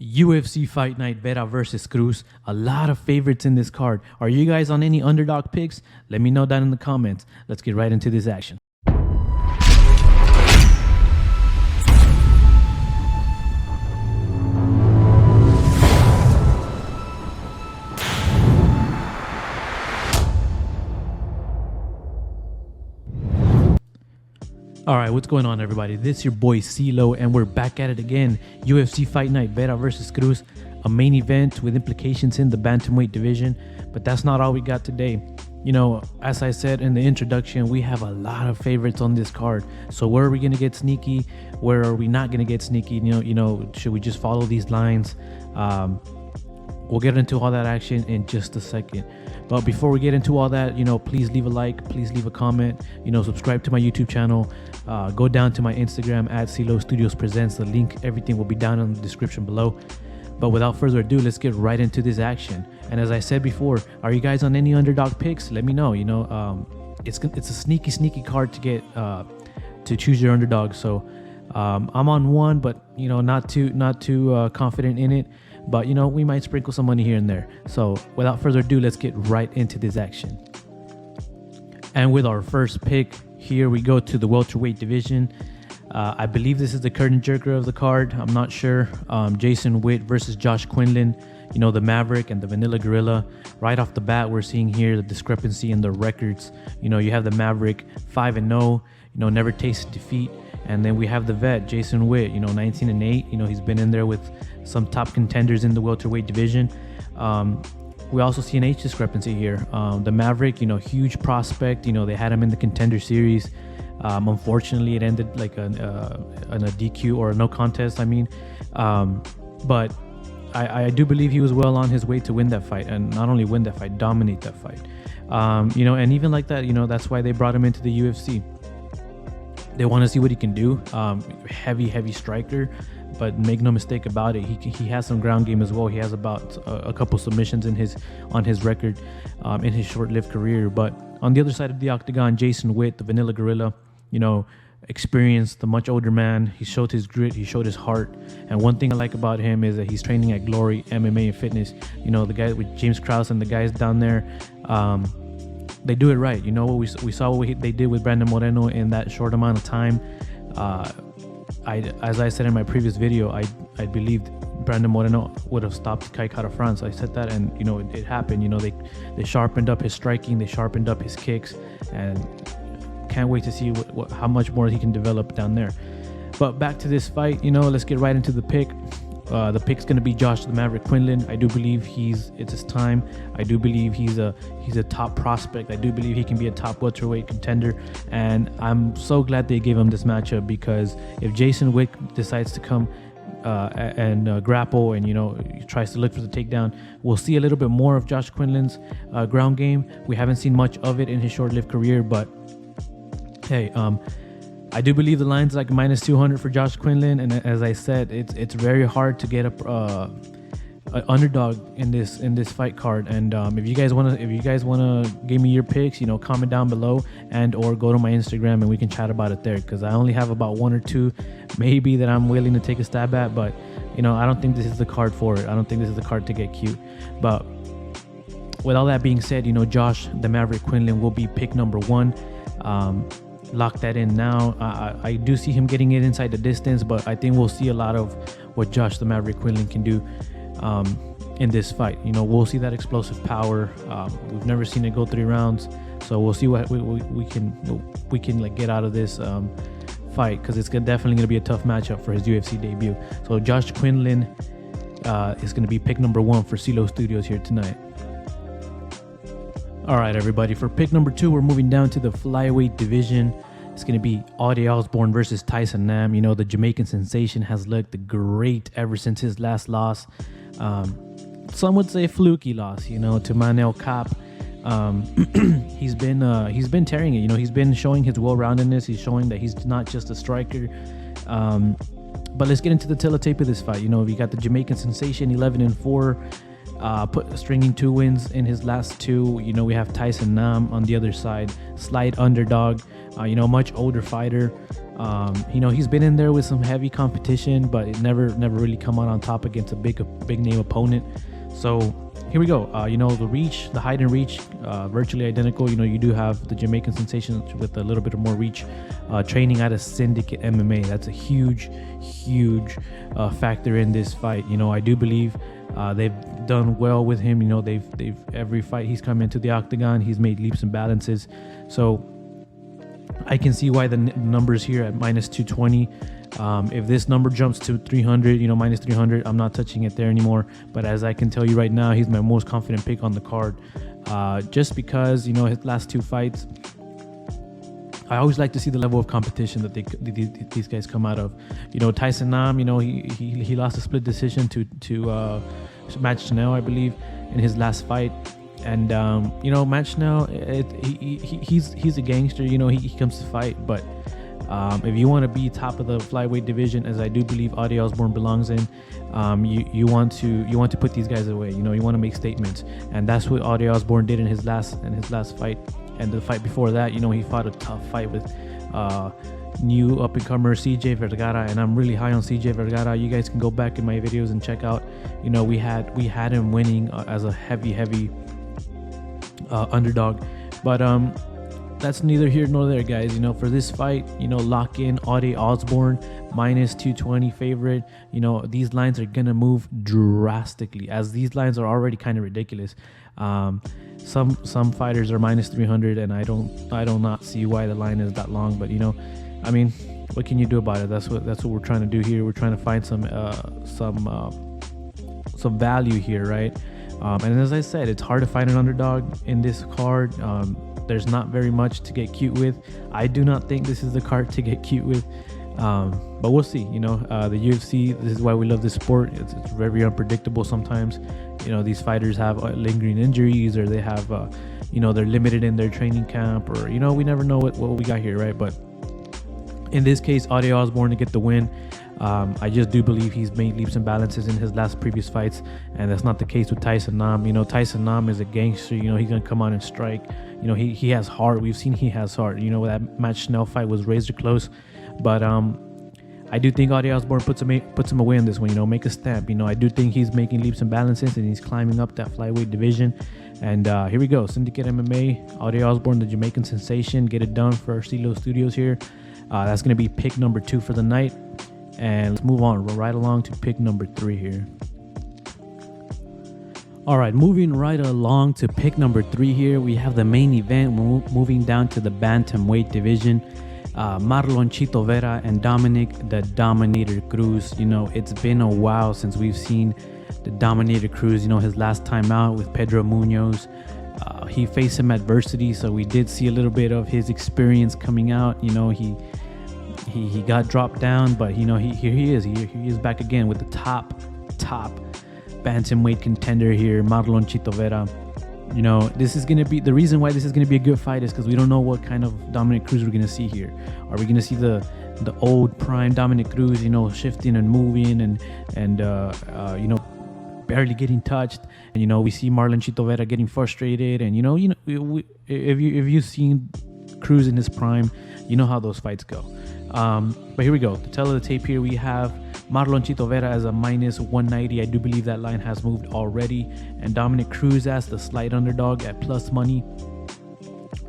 UFC Fight Night, Vera versus Cruz. A lot of favorites in this card. Are you guys on any underdog picks? Let me know down in the comments. Let's get right into this action. All right, what's going on, everybody? This is your boy CeeLo, and we're back at it again. UFC Fight Night, Vera versus Cruz, a main event with implications in the bantamweight division. But that's not all we got today. You know, as I said in the introduction, we have a lot of favorites on this card. So where are we gonna get sneaky? Where are we not gonna get sneaky? You know, should we just follow these lines? We'll get into all that action in just a second. But before we get into all that, please leave a like, please leave a comment, subscribe to my YouTube channel, go down to my Instagram at CeeLo Studios Presents. The link, everything will be down in the description below. But without further ado, let's get right into this action. And as I said before, are you guys on any underdog picks? Let me know. It's a sneaky card to get to choose your underdog. So I'm on one, but not too confident in it. But we might sprinkle some money here and there. So without further ado, let's get right into this action. And with our first pick, here we go to the welterweight division. I believe this is the curtain jerker of the card. I'm not sure. Jason Witt versus Josh Quinlan. The Maverick and the Vanilla Gorilla. Right off the bat, we're seeing here the discrepancy in the records. You have the Maverick 5-0. Never tasted defeat. And then we have the vet, Jason Witt, 19-8. He's been in there with some top contenders in the welterweight division. We also see an age discrepancy here. The Maverick, huge prospect. They had him in the contender series. Unfortunately, it ended like on a DQ or a no contest, But I do believe he was well on his way to win that fight. And not only win that fight, dominate that fight. And even like that, that's why they brought him into the UFC. They want to see what he can do. Heavy striker, but make no mistake about it, he has some ground game as well. He has about a couple submissions on his record in his short-lived career. But on the other side of the octagon, Jason Witt, the Vanilla Gorilla, experienced, the much older man. He showed his grit, he showed his heart. And one thing I like about him is that he's training at Glory MMA and Fitness. The guy with James Krause and the guys down there. They do it right. We saw what they did with Brandon Moreno in that short amount of time. As I said in my previous video, I believed Brandon Moreno would have stopped Kai Kara France. I said that, and it happened. They sharpened up his striking, they sharpened up his kicks, and can't wait to see how much more he can develop down there. But back to this fight, let's get right into the pick. The pick's going to be Josh the Maverick Quinlan. I do believe it's his time. I do believe he's a top prospect. I do believe he can be a top welterweight contender. And I'm so glad they gave him this matchup, because if Jason Witt decides to come and grapple and tries to look for the takedown, we'll see a little bit more of Josh Quinlan's ground game. We haven't seen much of it in his short-lived career, but hey, I do believe the line's like minus 200 for Josh Quinlan, and as I said, it's very hard to get a underdog in this fight card. And if you guys wanna give me your picks, comment down below or go to my Instagram and we can chat about it there, because I only have about one or two maybe that I'm willing to take a stab at. But I don't think this is the card for it. I don't think this is the card to get cute. But with all that being said, Josh the Maverick Quinlan will be pick number one. Lock that in now. I do see him getting it inside the distance, but I think we'll see a lot of what Josh the Maverick Quinlan can do in this fight. We'll see that explosive power. We've never seen it go 3 rounds, so we'll see what we can like get out of this fight, because it's definitely gonna be a tough matchup for his UFC debut. So Josh Quinlan is gonna be pick number one for CeeLo Studios here tonight. All right, everybody, for pick number 2, we're moving down to the flyweight division. It's going to be Adi Osborne versus Tyson Nam. The Jamaican sensation has looked great ever since his last loss. Some would say fluky loss, to Manel Kape. He's been tearing it. He's been showing his well-roundedness. He's showing that he's not just a striker. But let's get into the teletape of this fight. We got the Jamaican sensation, 11-4. Stringing 2 wins in his last 2. We have Tyson Nam on the other side, slight underdog, much older fighter. He's been in there with some heavy competition, but it never really come out on top against a big name opponent. So here we go. The height and reach, virtually identical. You do have the Jamaican sensation with a little bit of more reach, training out of Syndicate MMA. That's a huge factor in this fight. I do believe they've done well with him. They've every fight he's come into the octagon, he's made leaps and balances. So I can see why the numbers here at minus 220. If this number jumps to 300, minus 300, I'm not touching it there anymore. But as I can tell you right now, he's my most confident pick on the card. Just because, his last two fights, I always like to see the level of competition that these guys come out of. Tyson Nam, he lost a split decision to Matt Chanel, I believe, in his last fight. And Matt Chanel, he's a gangster. He comes to fight. But if you want to be top of the flyweight division, as I do believe Adi Osborne belongs in, you want to put these guys away. You want to make statements, and that's what Adi Osborne did in his last fight. And the fight before that, he fought a tough fight with new up-and-comer CJ Vergara, and I'm really high on CJ Vergara. You guys can go back in my videos and check out. We had him winning as a heavy underdog, but that's neither here nor there, guys. For this fight, lock in Adi Osborne minus 220 favorite. These lines are gonna move drastically, as these lines are already kind of ridiculous. Some fighters are minus 300, and I do not see why the line is that long. But what can you do about it? That's what we're trying to do here. We're trying to find some value here, right? And as I said, it's hard to find an underdog in this card. There's not very much to get cute with. I do not think this is the card to get cute with, but we'll see. The UFC, this is why we love this sport. It's very unpredictable sometimes. These fighters have lingering injuries, or they have they're limited in their training camp, or we never know what we got here, right? But in this case, Adi Osborne to get the win. I just do believe he's made leaps and balances in his previous fights, and that's not the case with Tyson Nam. Tyson Nam is a gangster. He's gonna come out and strike. He has heart. We've seen he has heart. That Matt Chanel fight was razor close, but I do think Adi Osborne puts him away in this one. Make a stamp. I do think he's making leaps and balances, and he's climbing up that flyweight division. And here we go, Syndicate MMA, Adi Osborne, the Jamaican sensation, get it done for CeeLo Studios here. That's gonna be pick number 2 for the night. And let's move on right along to pick number 3 here. All right, moving right along to pick number 3 here, we have the main event. We're moving down to the bantamweight division. Marlon Chito Vera and Dominic the Dominator Cruz. It's been a while since we've seen the Dominator Cruz. His last time out with Pedro Munoz, he faced some adversity, so we did see a little bit of his experience coming out. He got dropped down, but here he is back again with the top bantamweight contender here, Marlon Chito Vera. This is gonna be the reason why this is gonna be a good fight, is because we don't know what kind of Dominic Cruz we're gonna see here. Are we gonna see the old prime Dominic Cruz, shifting and moving and barely getting touched, and we see Marlon Chito Vera getting frustrated, and if you've seen Cruz in his prime, you know how those fights go. But here we go. To tell the tape here, we have Marlon Chito Vera as a minus 190. I do believe that line has moved already. And Dominic Cruz as the slight underdog at plus money.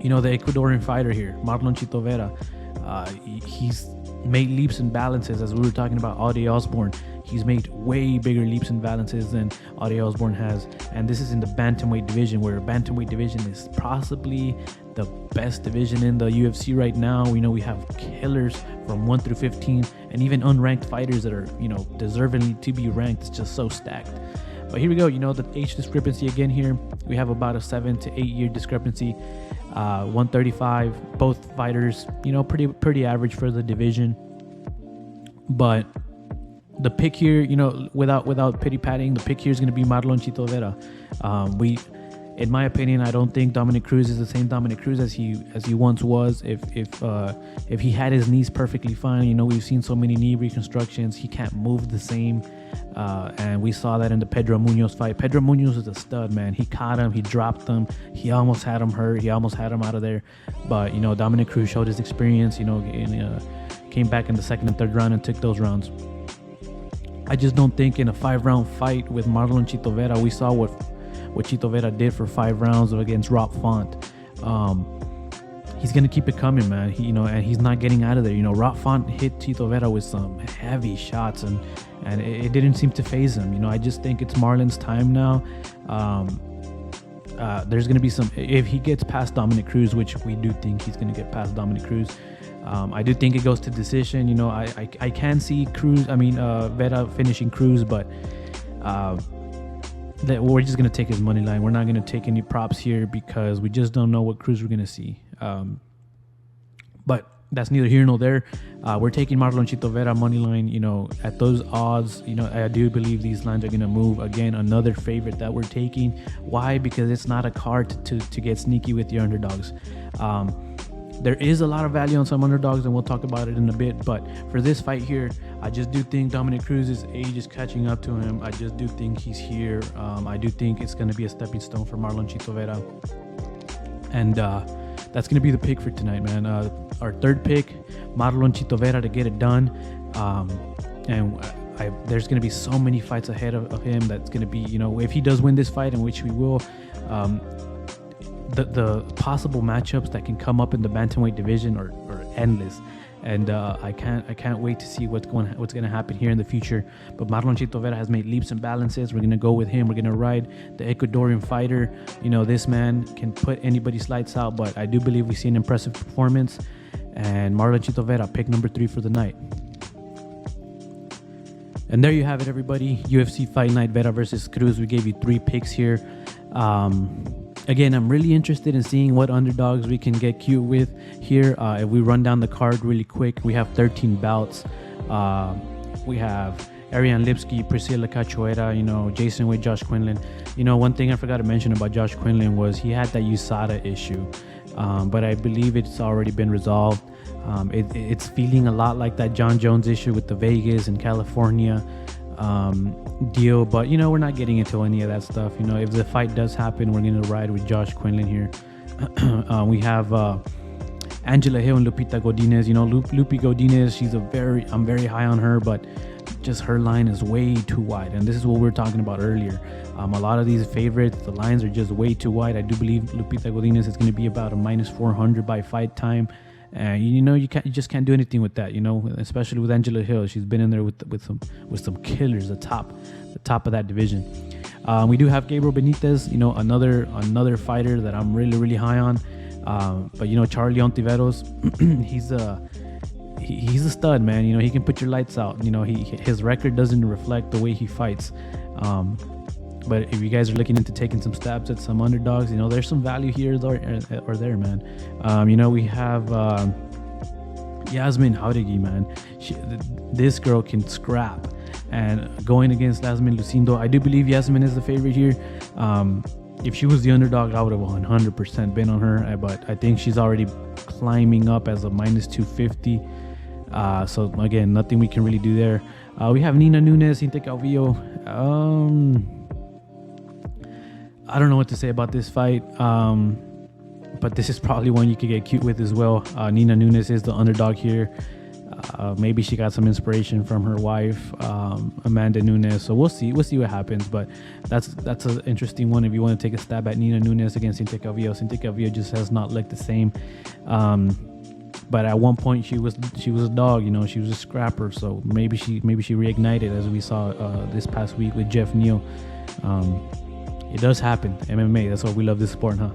The Ecuadorian fighter here, Marlon Chito Vera, he's made leaps and balances, as we were talking about Adi Osborne. He's made way bigger leaps and balances than Adi Osborne has. And this is in the bantamweight division, where bantamweight division is possibly the best division in the UFC right now. We have killers from 1 through 15, and even unranked fighters that are, deserving to be ranked. It's just so stacked. But here we go. The age discrepancy again here. We have about a 7 to 8 year discrepancy. 135. Both fighters, pretty average for the division. But the pick here, without pity patting, the pick here is going to be Marlon Chito Vera. In my opinion, I don't think Dominic Cruz is the same Dominic Cruz as he once was. If he had his knees perfectly fine, we've seen so many knee reconstructions. He can't move the same, and we saw that in the Pedro Munoz fight. Pedro Munoz is a stud, man. He caught him, he dropped him, he almost had him hurt, he almost had him out of there. But Dominic Cruz showed his experience, came back in the second and third round and took those rounds. I just don't think in a 5-round fight with Marlon Chito Vera, we saw what Chito Vera did for 5 rounds against Rob Font. He's gonna keep it coming, man. And he's not getting out of there. Rob Font hit Chito Vera with some heavy shots, and it didn't seem to phase him. I just think it's Marlon's time now. There's gonna be some, if he gets past Dominic Cruz, which we do think he's gonna get past Dominic Cruz. I do think it goes to decision. I can see Vera finishing Cruz, but we're just going to take his money line. We're not going to take any props here because we just don't know what Cruz we're going to see. But that's neither here nor there. We're taking Marlon Chito Vera money line, at those odds. I do believe these lines are going to move. Again, another favorite that we're taking. Why? Because it's not a card to get sneaky with your underdogs. There is a lot of value on some underdogs, and we'll talk about it in a bit. But for this fight here, I just do think Dominic Cruz's age is catching up to him. I just do think he's here. I do think it's going to be a stepping stone for Marlon Chito Vera. And that's going to be the pick for tonight, man. Our third pick, Marlon Chito Vera to get it done. There's going to be so many fights ahead of him that's going to be, if he does win this fight, in which we will, the possible matchups that can come up in the bantamweight division are endless, and I can't wait to see what's going to happen here in the future. But Marlon Chito Vera has made leaps and balances. We're going to go with him. We're going to ride the Ecuadorian fighter. This man can put anybody's lights out, but I do believe we see an impressive performance. And Marlon Chito Vera, pick number 3 for the night. And there you have it, everybody. UFC Fight Night, Vera versus Cruz. We gave you 3 picks here. Again, I'm really interested in seeing what underdogs we can get cute with here. If we run down the card really quick, we have 13 bouts. We have Ariane Lipsky, Priscilla Cachoeira, Jason Wade, Josh Quinlan. One thing I forgot to mention about Josh Quinlan was he had that USADA issue, but I believe it's already been resolved. It's feeling a lot like that John Jones issue with the Vegas and California deal, but we're not getting into any of that stuff. If the fight does happen, we're going to ride with Josh Quinlan here. We have Angela Hill and Lupita Godinez. Lupi Godinez, I'm very high on her, but just her line is way too wide, and this is what we were talking about earlier. A lot of these favorites, the lines are just way too wide. I do believe Lupita Godinez is going to be about a -400 by fight time. You just can't do anything with that, especially with Angela Hill. She's been in there with some killers, the top of that division. We do have Gabriel Benitez, another fighter that I'm really, really high on. But Charlie Ontiveros, he's a stud, man. He can put your lights out. His record doesn't reflect the way he fights. But if you guys are looking into taking some stabs at some underdogs, there's some value here or there, man. We have Yasmin Jauregui, man. This girl can scrap. And going against Yasmin Lucindo, I do believe Yasmin is the favorite here. If she was the underdog, I would have 100% been on her. But I think she's already climbing up as a -250. So, again, nothing we can really do there. We have Nina Nunes, Inte Calvillo. I don't know what to say about this fight, but this is probably one you could get cute with as well. Nina Nunes is the underdog here. Maybe she got some inspiration from her wife, Amanda Nunes. So we'll see what happens. But that's an interesting one if you want to take a stab at Nina Nunes against Inte Calvillo. Inte Calvillo just has not looked the same. But at one point she was a dog. She was a scrapper. So maybe she reignited, as we saw this past week with Jeff Neal. It does happen. MMA, that's why we love this sport, huh?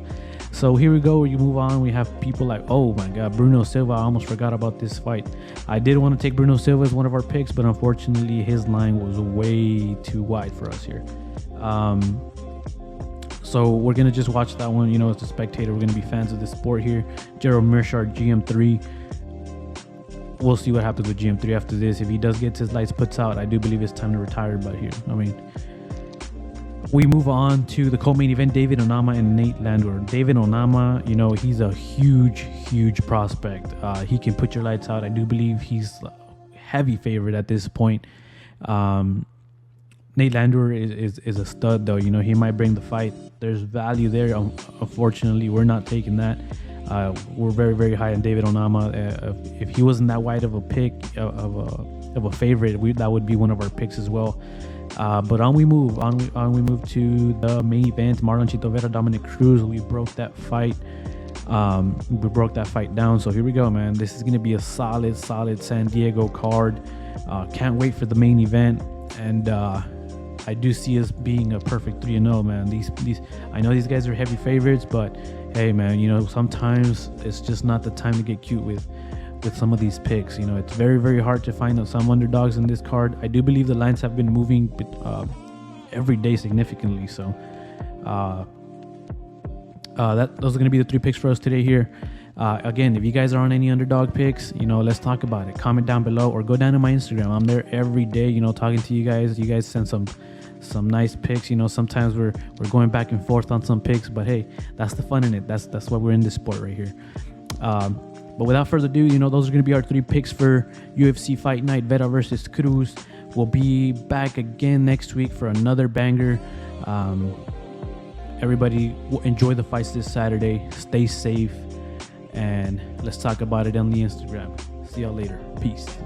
So here we go. You move on. We have people like, oh my God, Bruno Silva. I almost forgot about this fight. I did want to take Bruno Silva as one of our picks, but unfortunately his line was way too wide for us here. So we're going to just watch that one. As a spectator, we're going to be fans of this sport here. Gerald Mearshart, GM3. We'll see what happens with GM3 after this. If he does get his lights puts out, I do believe it's time to retire. But here, we move on to the co-main event, David Onama and Nate Landwehr. David Onama, he's a huge prospect. He can put your lights out. I do believe he's a heavy favorite at this point. Nate Landwehr is a stud, though. He might bring the fight. There's value there. Unfortunately, we're not taking that. We're very, very high on David Onama. If he wasn't that wide of a pick, of a favorite, that would be one of our picks as well. But on we move to the main event. Marlon Chito Vera, Dominic Cruz. We broke that fight. We broke that fight down. So here we go, man. This is gonna be a solid San Diego card. Can't wait for the main event, and I do see us being a perfect 3-0, man. These I know these guys are heavy favorites, but hey, man, sometimes it's just not the time to get cute with some of these picks. It's very, very hard to find some underdogs in this card. I do believe the lines have been moving every day significantly. So those are going to be the 3 picks for us today here. Again, if you guys are on any underdog picks, let's talk about it. Comment down below or go down to my Instagram. I'm there every day, talking to you guys. You guys send some nice picks. Sometimes we're going back and forth on some picks, but hey, that's the fun in it. That's why we're in this sport right here. But without further ado, those are going to be our 3 picks for UFC Fight Night, Vera versus Cruz. We'll be back again next week for another banger. Everybody enjoy the fights this Saturday. Stay safe, and let's talk about it on the Instagram. See y'all later. Peace.